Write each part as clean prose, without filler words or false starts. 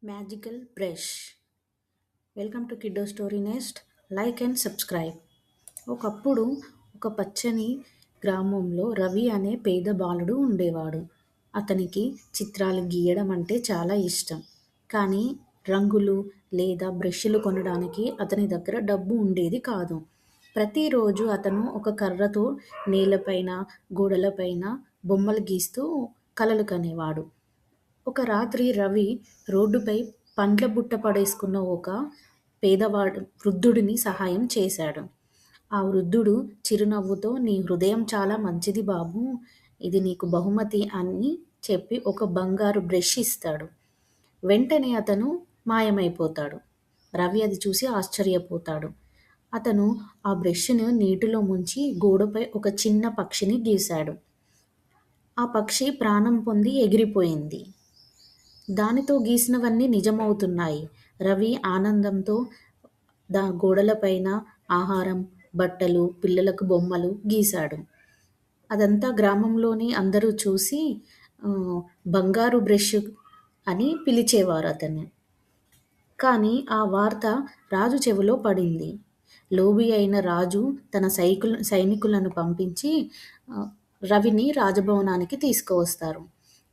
Magical brush. Welcome to Kiddo Story Nest. Like and subscribe. ఒకప్పుడు ఒక పచ్చని గ్రామంలో రవి అనే పేద బాలుడు ఉండేవాడు. అతనికి చిత్రాలు గీయడం అంటే చాలా ఇష్టం. కానీ రంగులు లేదా బ్రష్లు కొనడానికి అతని దగ్గర డబ్బు ఉండేది కాదు. ప్రతిరోజు అతను ఒక కర్రతో నేలపైన, గోడలపైన బొమ్మలు గీస్తూ కలలు కనేవాడు. ఒక రాత్రి రవి రోడ్డుపై పండ్ల బుట్ట పడేసుకున్న ఒక వృద్ధుడిని సహాయం చేశాడు. ఆ వృద్ధుడు చిరునవ్వుతో, "నీ హృదయం చాలా మంచిది బాబు, ఇది నీకు బహుమతి" అని చెప్పి ఒక బంగారు బ్రష్ ఇస్తాడు. వెంటనే అతను మాయమైపోతాడు. రవి అది చూసి ఆశ్చర్యపోతాడు. అతను ఆ బ్రష్ను నీటిలో ముంచి గోడపై ఒక చిన్న పక్షిని గీశాడు. ఆ పక్షి ప్రాణం పొంది ఎగిరిపోయింది. దానితో గీసినవన్నీ నిజమవుతున్నాయి. రవి ఆనందంతో గోడలపైన ఆహారం, బట్టలు, పిల్లలకు బొమ్మలు గీశాడు. అదంతా గ్రామంలోని అందరూ చూసి బంగారు బ్రష్ అని పిలిచేవారు అతన్ని. కానీ ఆ వార్త రాజు చెవిలో పడింది. లోబి అయిన రాజు తన సైనికులను పంపించి రవిని రాజభవనానికి తీసుకువస్తారు.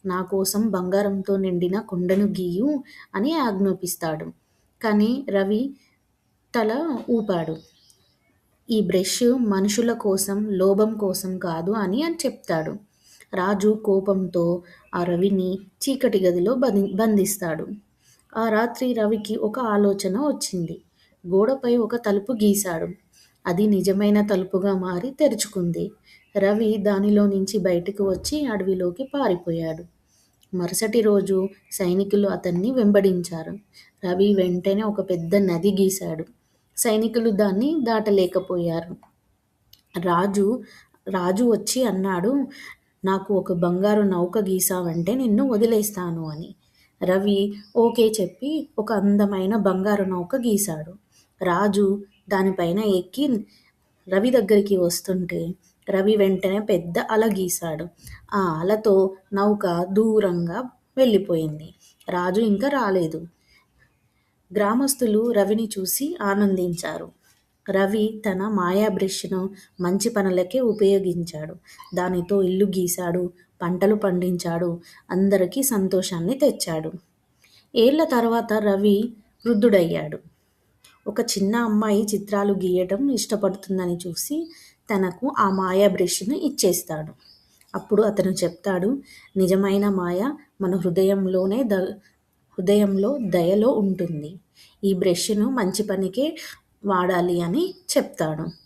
"నా కోసం బంగారంతో నిండిన కుండను గీయు" అని ఆజ్ఞాపిస్తాడు. కానీ రవి తల ఊపాడు. "ఈ బ్రష్ మనుషుల కోసం, లోభం కోసం కాదు" అని చెప్తాడు. రాజు కోపంతో ఆ రవిని చీకటి గదిలో బంధిస్తాడు. ఆ రాత్రి రవికి ఒక ఆలోచన వచ్చింది. గోడపై ఒక తలుపు గీశాడు. అది నిజమైన తలుపుగా మారి తెరుచుకుంది. రవి దానిలో నుంచి బయటకు వచ్చి అడవిలోకి పారిపోయాడు. మరుసటి రోజు సైనికులు అతన్ని వెంబడించారు. రవి వెంటనే ఒక పెద్ద నది గీశాడు. సైనికులు దాన్ని దాటలేకపోయారు. రాజు వచ్చి అన్నాడు, "నాకు ఒక బంగారు నౌక గీసావంటే నిన్ను వదిలేస్తాను" అని. రవి ఓకే చెప్పి ఒక అందమైన బంగారు నౌక గీశాడు. రాజు దానిపైన ఎక్కి రవి దగ్గరికి వస్తుంటే రవి వెంటనే పెద్ద అల గీశాడు. ఆ అలతో నౌక దూరంగా వెళ్ళిపోయింది. రాజు ఇంకా రాలేదు. గ్రామస్తులు రవిని చూసి ఆనందించారు. రవి తన మాయా బ్రష్ను మంచి పనులకే ఉపయోగించాడు. దానితో ఇల్లు గీశాడు, పంటలు పండించాడు, అందరికీ సంతోషాన్ని తెచ్చాడు. ఏళ్ల తర్వాత రవి వృద్ధుడయ్యాడు. ఒక చిన్న అమ్మాయి చిత్రాలు గీయటం ఇష్టపడుతుందని చూసి తనకు ఆ మాయా బ్రష్ను ఇచ్చేస్తాడు. అప్పుడు అతను చెప్తాడు, "నిజమైన మాయ మన హృదయంలో దయలో ఉంటుంది. ఈ బ్రష్ను మంచి పనికే వాడాలి" అని చెప్తాడు.